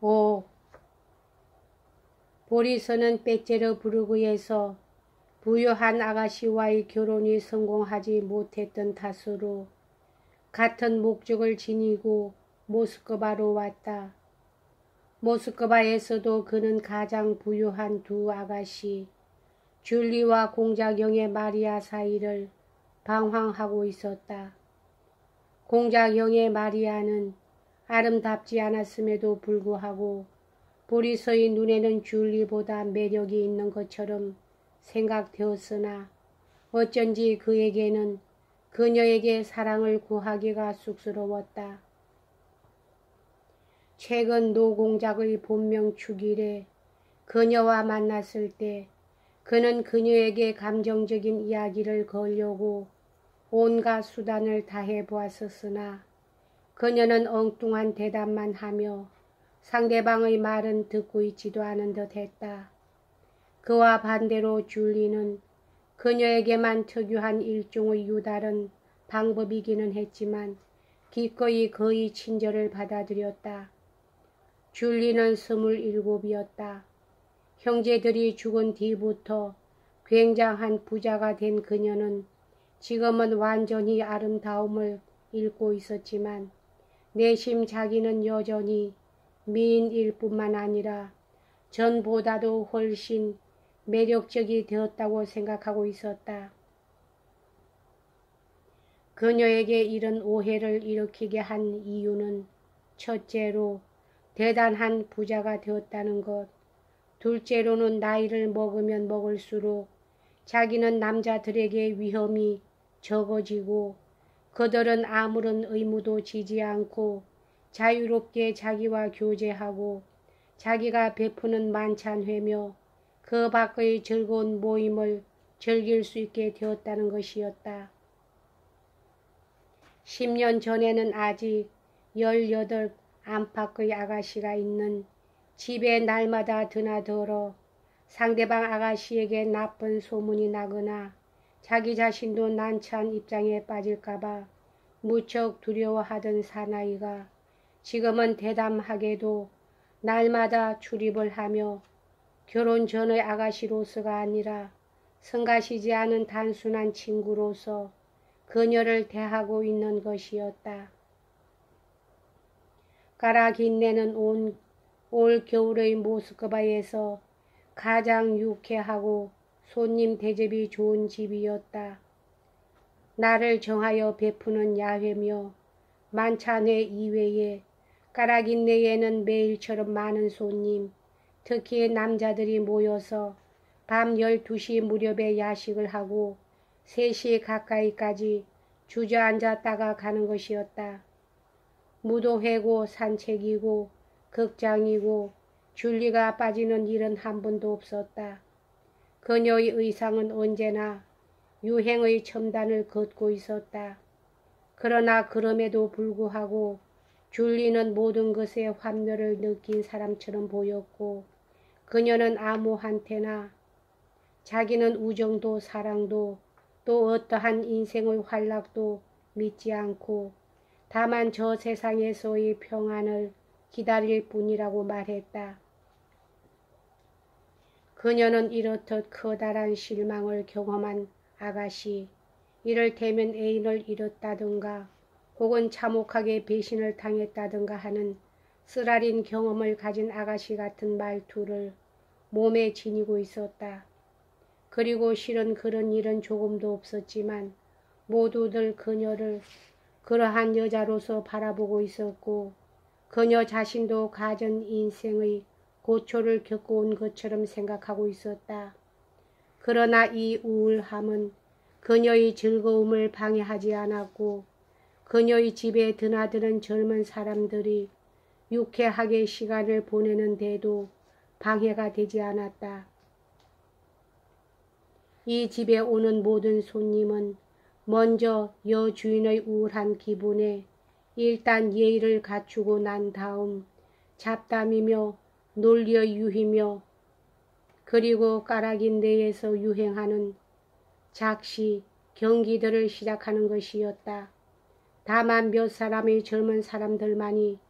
5. 보리선은 빼째려 부르그에서 부유한 아가씨와의 결혼이 성공하지 못했던 탓으로 같은 목적을 지니고 모스크바로 왔다. 모스크바에서도 그는 가장 부유한 두 아가씨 줄리와 공작형의 마리아 사이를 방황하고 있었다. 공작형의 마리아는 아름답지 않았음에도 불구하고 보리서의 눈에는 줄리보다 매력이 있는 것처럼 생각되었으나 어쩐지 그에게는 그녀에게 사랑을 구하기가 쑥스러웠다. 최근 노공작의 본명 축일에 그녀와 만났을 때 그는 그녀에게 감정적인 이야기를 걸려고 온갖 수단을 다해 보았었으나 그녀는 엉뚱한 대답만 하며 상대방의 말은 듣고 있지도 않은 듯 했다. 그와 반대로 줄리는 그녀에게만 특유한 일종의 유다른 방법이기는 했지만 기꺼이 그의 친절을 받아들였다. 줄리는 27이었다. 형제들이 죽은 뒤부터 굉장한 부자가 된 그녀는 지금은 완전히 아름다움을 잃고 있었지만 내심 자기는 여전히 미인일 뿐만 아니라 전보다도 훨씬 매력적이 되었다고 생각하고 있었다. 그녀에게 이런 오해를 일으키게 한 이유는 첫째로 대단한 부자가 되었다는 것, 둘째로는 나이를 먹으면 먹을수록 자기는 남자들에게 위험이 적어지고 그들은 아무런 의무도 지지 않고 자유롭게 자기와 교제하고 자기가 베푸는 만찬회며 그 밖의 즐거운 모임을 즐길 수 있게 되었다는 것이었다. 10년 전에는 아직 18 안팎의 아가씨가 있는 집에 날마다 드나들어 상대방 아가씨에게 나쁜 소문이 나거나 자기 자신도 난처한 입장에 빠질까봐 무척 두려워하던 사나이가 지금은 대담하게도 날마다 출입을 하며 결혼 전의 아가씨로서가 아니라 성가시지 않은 단순한 친구로서 그녀를 대하고 있는 것이었다. 까라긴네는 올 겨울의 모스크바에서 가장 유쾌하고 손님 대접이 좋은 집이었다. 날을 정하여 베푸는 야회며 만찬회 이외에 까라긴네에는 매일처럼 많은 손님, 특히 남자들이 모여서 밤 12시 무렵에 야식을 하고 3시 가까이까지 주저앉았다가 가는 것이었다. 무도회고 산책이고 극장이고 줄리가 빠지는 일은 한 번도 없었다. 그녀의 의상은 언제나 유행의 첨단을 걷고 있었다. 그러나 그럼에도 불구하고 줄리는 모든 것에 환멸을 느낀 사람처럼 보였고 그녀는 아무한테나 자기는 우정도 사랑도 또 어떠한 인생의 활락도 믿지 않고 다만 저 세상에서의 평안을 기다릴 뿐이라고 말했다. 그녀는 이렇듯 커다란 실망을 경험한 아가씨, 이를테면 애인을 잃었다든가 혹은 참혹하게 배신을 당했다든가 하는 쓰라린 경험을 가진 아가씨 같은 말투를 몸에 지니고 있었다. 그리고 실은 그런 일은 조금도 없었지만 모두들 그녀를 그러한 여자로서 바라보고 있었고 그녀 자신도 가전 인생의 고초를 겪어온 것처럼 생각하고 있었다. 그러나 이 우울함은 그녀의 즐거움을 방해하지 않았고 그녀의 집에 드나드는 젊은 사람들이 유쾌하게 시간을 보내는데도 방해가 되지 않았다. 이 집에 오는 모든 손님은 먼저 여주인의 우울한 기분에 일단 예의를 갖추고 난 다음 잡담이며 논리의 유희며 그리고 까라긴네에서 유행하는 작시, 경기들을 시작하는 것이었다. 다만 몇 사람의 젊은 사람들만이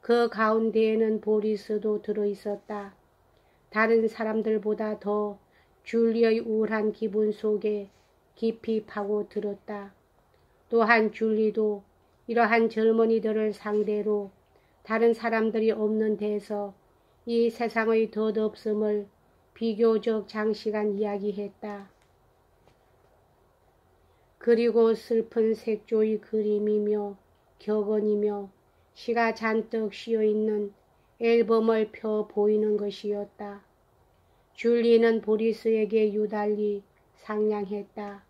그 가운데에는 보리스도 들어있었다. 다른 사람들보다 더 줄리의 우울한 기분 속에 깊이 파고들었다. 또한 줄리도 이러한 젊은이들을 상대로 다른 사람들이 없는 데서 이 세상의 덧없음을 비교적 장시간 이야기했다. 그리고 슬픈 색조의 그림이며 격언이며 시가 잔뜩 씌어있는 앨범을 펴 보이는 것이었다. 줄리는 보리스에게 유달리 상냥했다.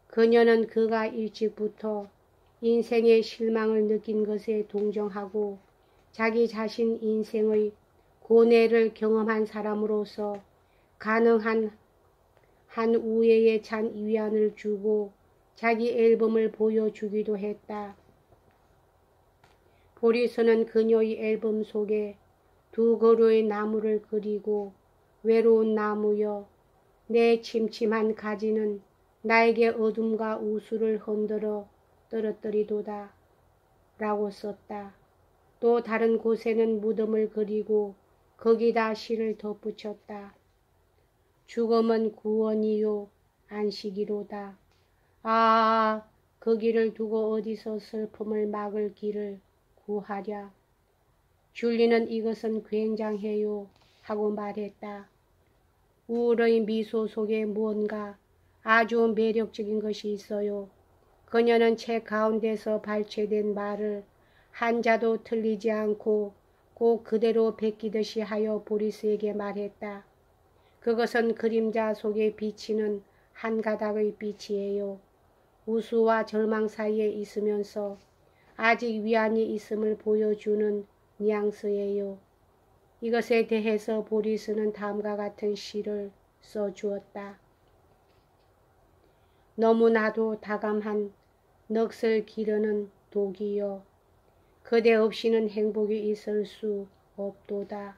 그녀는 그가 일찍부터 인생의 실망을 느낀 것에 동정하고 자기 자신 인생의 고뇌를 경험한 사람으로서 가능한 한 우애에 찬 위안을 주고 자기 앨범을 보여주기도 했다. 보리스는 그녀의 앨범 속에 두 그루의 나무를 그리고 외로운 나무여 내 침침한 가지는 나에게 어둠과 우수를 흔들어 떨어뜨리도다 라고 썼다. 또 다른 곳에는 무덤을 그리고 거기다 시를 덧붙였다. 죽음은 구원이요 안식이로다. 아, 그 길을 두고 어디서 슬픔을 막을 길을 구하랴. 줄리는 이것은 굉장해요 하고 말했다. 우울의 미소 속에 무언가 아주 매력적인 것이 있어요. 그녀는 책 가운데서 발췌된 말을 한자도 틀리지 않고 꼭 그대로 베끼듯이 하여 보리스에게 말했다. 그것은 그림자 속에 비치는 한 가닥의 빛이에요. 우수와 절망 사이에 있으면서 아직 위안이 있음을 보여주는 뉘앙스예요. 이것에 대해서 보리스는 다음과 같은 시를 써주었다. 너무나도 다감한 넋을 기르는 독이여 그대 없이는 행복이 있을 수 없도다.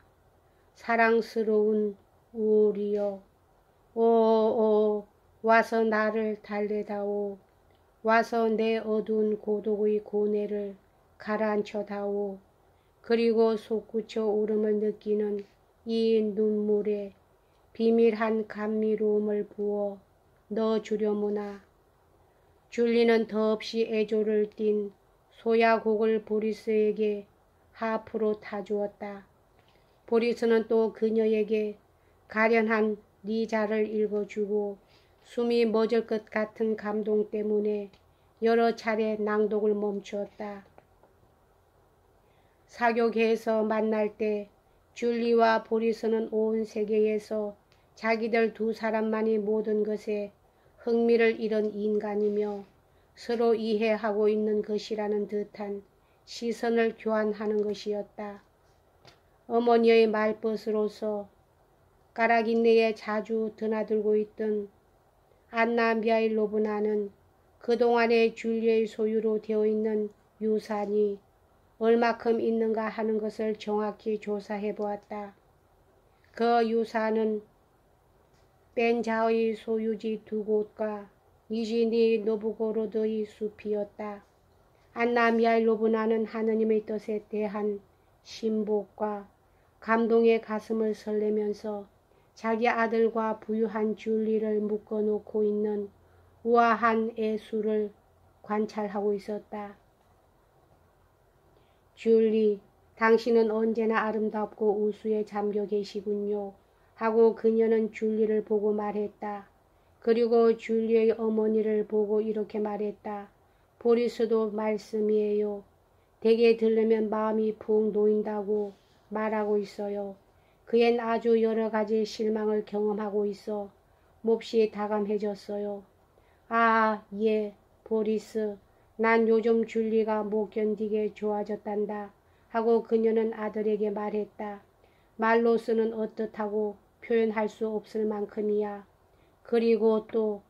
사랑스러운 우울이여 오오 와서 나를 달래다오. 와서 내 어두운 고독의 고뇌를 가라앉혀다오. 그리고 솟구쳐 오름을 느끼는 이 눈물에 비밀한 감미로움을 부어 넣어주려무나. 줄리는 더없이 애조를 띤 소야곡을 보리스에게 하프로 타주었다. 보리스는 또 그녀에게 가련한 리자를 읽어주고 숨이 멎을 것 같은 감동 때문에 여러 차례 낭독을 멈추었다. 사교계에서 만날 때 줄리와 보리스는 온 세계에서 자기들 두 사람만이 모든 것에 흥미를 잃은 인간이며 서로 이해하고 있는 것이라는 듯한 시선을 교환하는 것이었다. 어머니의 말벗으로서 까라긴네에 자주 드나들고 있던 안나 미하일로브나는 그동안의 줄리의 소유로 되어 있는 유산이 얼마큼 있는가 하는 것을 정확히 조사해 보았다. 그 유산은 벤자의 소유지 두 곳과 니지니 노브고로드의 숲이었다. 안나 미하일로브나는 하느님의 뜻에 대한 신복과 감동의 가슴을 설레면서 자기 아들과 부유한 줄리를 묶어놓고 있는 우아한 애수를 관찰하고 있었다. 줄리, 당신은 언제나 아름답고 우수에 잠겨 계시군요. 하고 그녀는 줄리를 보고 말했다. 그리고 줄리의 어머니를 보고 이렇게 말했다. 보리스도 말씀이에요. 댁에 들르면 마음이 푹 놓인다고 말하고 있어요. 그엔 아주 여러 가지 실망을 경험하고 있어 몹시 다감해졌어요. 아, 예, 보리스. 난 요즘 줄리가 못 견디게 좋아졌단다. 하고 그녀는 아들에게 말했다. 말로서는 어떻다고 표현할 수 없을 만큼이야. 그리고 또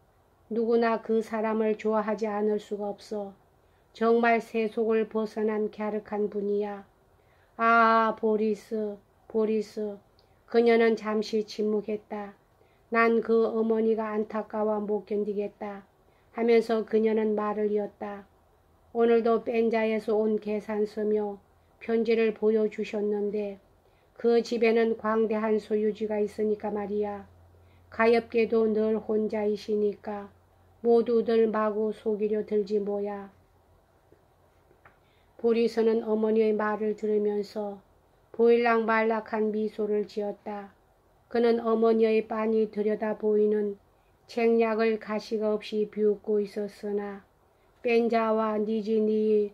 누구나 그 사람을 좋아하지 않을 수가 없어. 정말 세속을 벗어난 갸륵한 분이야. 아, 보리스, 보리스. 그녀는 잠시 침묵했다. 난 그 어머니가 안타까워 못 견디겠다 하면서 그녀는 말을 이었다. 오늘도 벤자에서 온 계산서며 편지를 보여주셨는데 그 집에는 광대한 소유지가 있으니까 말이야. 가엾게도 늘 혼자이시니까 모두들 마구 속이려 들지 뭐야. 보리서는 어머니의 말을 들으면서 보일락말락한 미소를 지었다. 그는 어머니의 빤히 들여다 보이는 책략을 가시가 없이 비웃고 있었으나 뺀자와 니지니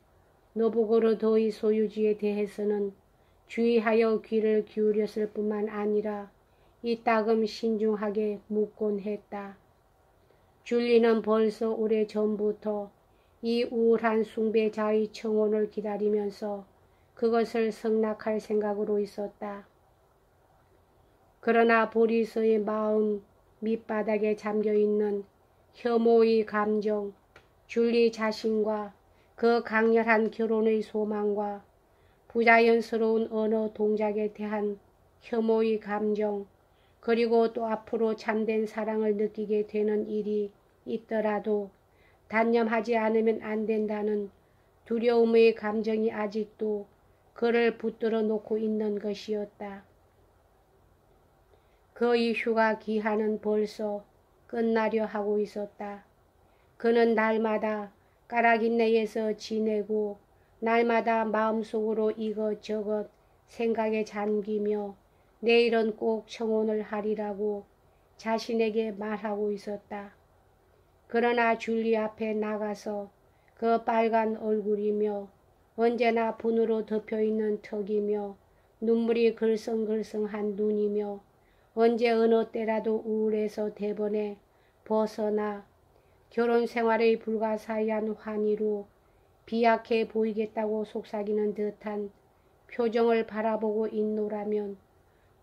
노부고르도의 소유지에 대해서는 주의하여 귀를 기울였을 뿐만 아니라 이따금 신중하게 묻곤 했다. 줄리는 벌써 오래전부터 이 우울한 숭배자의 청혼을 기다리면서 그것을 승낙할 생각으로 있었다. 그러나 보리서의 마음 밑바닥에 잠겨있는 혐오의 감정, 줄리 자신과 그 강렬한 결혼의 소망과 부자연스러운 언어 동작에 대한 혐오의 감정, 그리고 또 앞으로 참된 사랑을 느끼게 되는 일이 있더라도 단념하지 않으면 안 된다는 두려움의 감정이 아직도 그를 붙들어 놓고 있는 것이었다. 그의 휴가 기한은 벌써 끝나려 하고 있었다. 그는 날마다 까라긴네에서 지내고 날마다 마음속으로 이것저것 생각에 잠기며 내일은 꼭 청혼을 하리라고 자신에게 말하고 있었다. 그러나 줄리 앞에 나가서 그 빨간 얼굴이며 언제나 분으로 덮여있는 턱이며 눈물이 글썽글썽한 눈이며 언제 어느 때라도 우울해서 대번에 벗어나 결혼 생활의 불가사의한 환희로 비약해 보이겠다고 속삭이는 듯한 표정을 바라보고 있노라면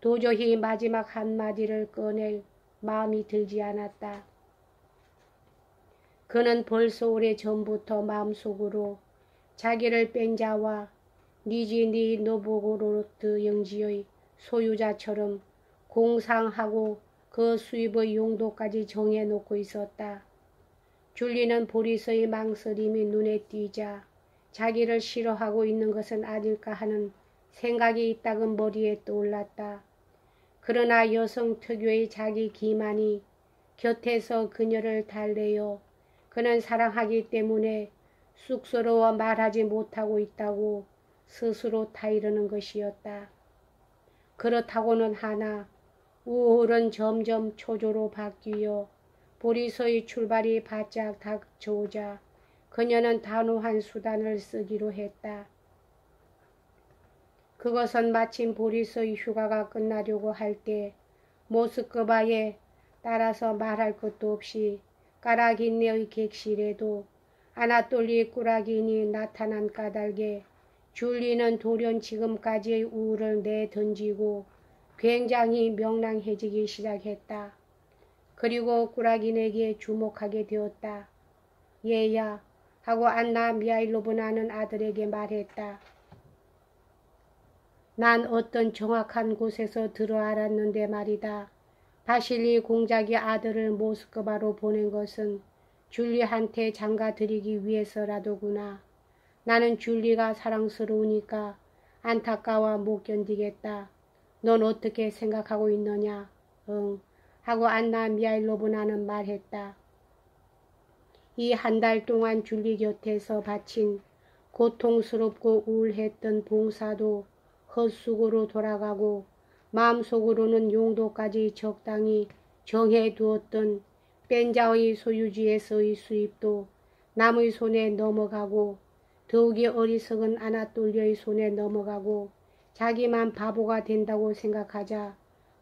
도저히 마지막 한마디를 꺼낼 마음이 들지 않았다. 그는 벌써 오래전부터 마음속으로 자기를 뺀자와 니지니 노보고로트 영지의 소유자처럼 공상하고 그 수입의 용도까지 정해놓고 있었다. 줄리는 보리서의 망설임이 눈에 띄자 자기를 싫어하고 있는 것은 아닐까 하는 생각이 이따금 머리에 떠올랐다. 그러나 여성 특유의 자기 기만이 곁에서 그녀를 달래어 그는 사랑하기 때문에 쑥스러워 말하지 못하고 있다고 스스로 타이르는 것이었다. 그렇다고는 하나 우울은 점점 초조로 바뀌어 보리서의 출발이 바짝 닥쳐오자 그녀는 단호한 수단을 쓰기로 했다. 그것은 마침 보리서의 휴가가 끝나려고 할 때 모스크바에 따라서 말할 것도 없이 까라긴네의 객실에도 아나톨리 꾸라긴이 나타난 까닭에 줄리는 돌연 지금까지의 우울을 내던지고 굉장히 명랑해지기 시작했다. 그리고 꾸라긴에게 주목하게 되었다. 얘야 하고 안나 미하일로브나는 아들에게 말했다. 난 어떤 정확한 곳에서 들어 알았는데 말이다. 바실리 공작이 아들을 모스크바로 보낸 것은 줄리한테 장가드리기 위해서라도구나. 나는 줄리가 사랑스러우니까 안타까워 못 견디겠다. 넌 어떻게 생각하고 있느냐? 응. 하고 안나 미하일로브나는 말했다. 이 한 달 동안 줄리 곁에서 바친 고통스럽고 우울했던 봉사도 헛수고로 돌아가고 마음속으로는 용도까지 적당히 정해두었던 뺀자의 소유지에서의 수입도 남의 손에 넘어가고 더욱이 어리석은 아나톨리의 손에 넘어가고 자기만 바보가 된다고 생각하자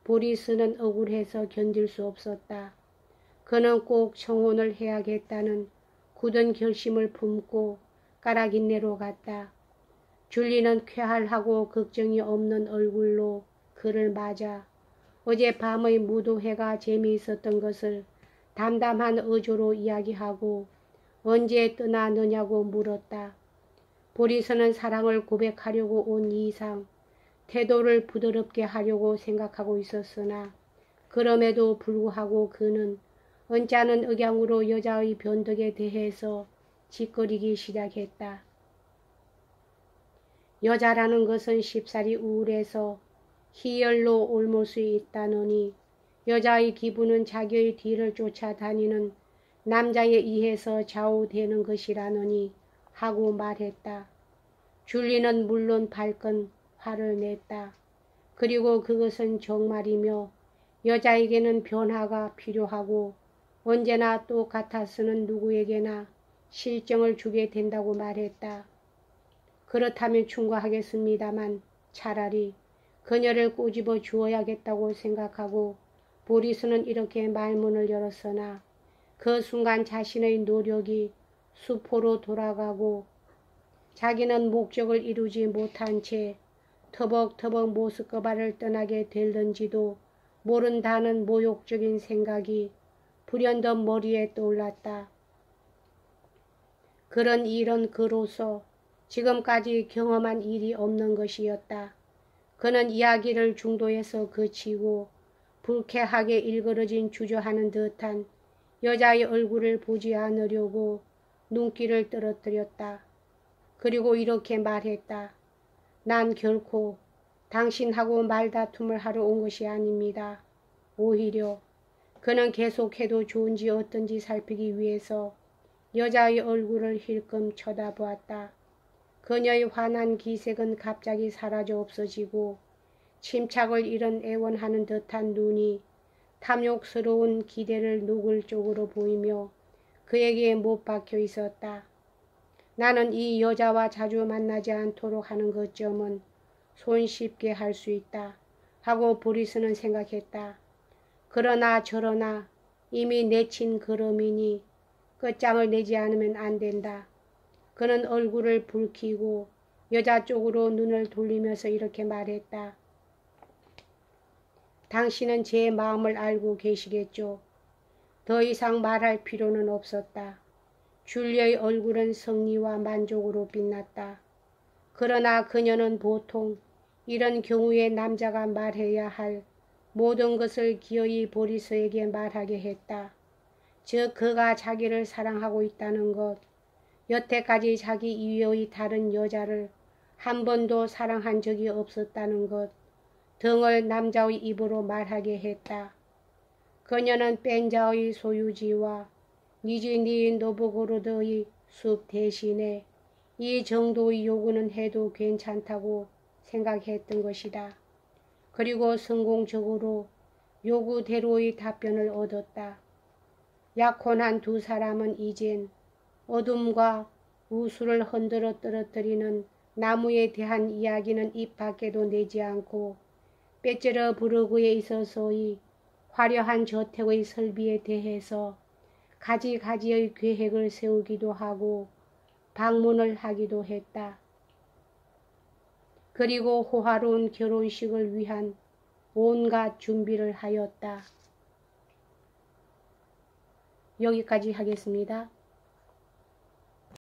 보리스는 억울해서 견딜 수 없었다. 그는 꼭 청혼을 해야겠다는 굳은 결심을 품고 까라긴네로 갔다. 줄리는 쾌활하고 걱정이 없는 얼굴로 그를 맞아 어젯밤의 무도회가 재미있었던 것을 담담한 어조로 이야기하고 언제 떠나느냐고 물었다. 보리스는 사랑을 고백하려고 온 이상 태도를 부드럽게 하려고 생각하고 있었으나 그럼에도 불구하고 그는 언짢은 억양으로 여자의 변덕에 대해서 짓거리기 시작했다. 여자라는 것은 쉽사리 우울해서 희열로 옮을 수 있다느니 여자의 기분은 자기의 뒤를 쫓아다니는 남자에 의해서 좌우되는 것이라느니 하고 말했다. 줄리는 물론 발끈 화를 냈다. 그리고 그것은 정말이며 여자에게는 변화가 필요하고 언제나 똑같아서는 누구에게나 실정을 주게 된다고 말했다. 그렇다면 충고하겠습니다만 차라리 그녀를 꼬집어 주어야겠다고 생각하고 보리스는 이렇게 말문을 열었으나 그 순간 자신의 노력이 수포로 돌아가고 자기는 목적을 이루지 못한 채 터벅터벅 모스크바를 떠나게 될는지도 모른다는 모욕적인 생각이 불현듯 머리에 떠올랐다. 그런 일은 그로서 지금까지 경험한 일이 없는 것이었다. 그는 이야기를 중도에서 그치고 불쾌하게 일그러진 주저하는 듯한 여자의 얼굴을 보지 않으려고 눈길을 떨어뜨렸다. 그리고 이렇게 말했다. 난 결코 당신하고 말다툼을 하러 온 것이 아닙니다. 오히려 그는 계속해도 좋은지 어떤지 살피기 위해서 여자의 얼굴을 힐끔 쳐다보았다. 그녀의 환한 기색은 갑자기 사라져 없어지고 침착을 잃은 애원하는 듯한 눈이 탐욕스러운 기대를 노골적으로 보이며 그에게 못 박혀 있었다. 나는 이 여자와 자주 만나지 않도록 하는 것점은 손쉽게 할 수 있다 하고 보리스는 생각했다. 그러나 저러나 이미 내친 걸음이니 끝장을 내지 않으면 안 된다. 그는 얼굴을 붉히고 여자 쪽으로 눈을 돌리면서 이렇게 말했다. 당신은 제 마음을 알고 계시겠죠. 더 이상 말할 필요는 없었다. 줄리의 얼굴은 성리와 만족으로 빛났다. 그러나 그녀는 보통 이런 경우에 남자가 말해야 할 모든 것을 기어이 보리스에게 말하게 했다. 즉 그가 자기를 사랑하고 있다는 것, 여태까지 자기 이외의 다른 여자를 한 번도 사랑한 적이 없었다는 것 등을 남자의 입으로 말하게 했다. 그녀는 뺀자의 소유지와 니즈니 노브고로드의 숲 대신에 이 정도의 요구는 해도 괜찮다고 생각했던 것이다. 그리고 성공적으로 요구대로의 답변을 얻었다. 약혼한 두 사람은 이젠 어둠과 우수를 흔들어 떨어뜨리는 나무에 대한 이야기는 입 밖에도 내지 않고 빼츠러부르크에 있어서의 화려한 저택의 설비에 대해서 가지가지의 계획을 세우기도 하고 방문을 하기도 했다. 그리고 호화로운 결혼식을 위한 온갖 준비를 하였다. 여기까지 하겠습니다.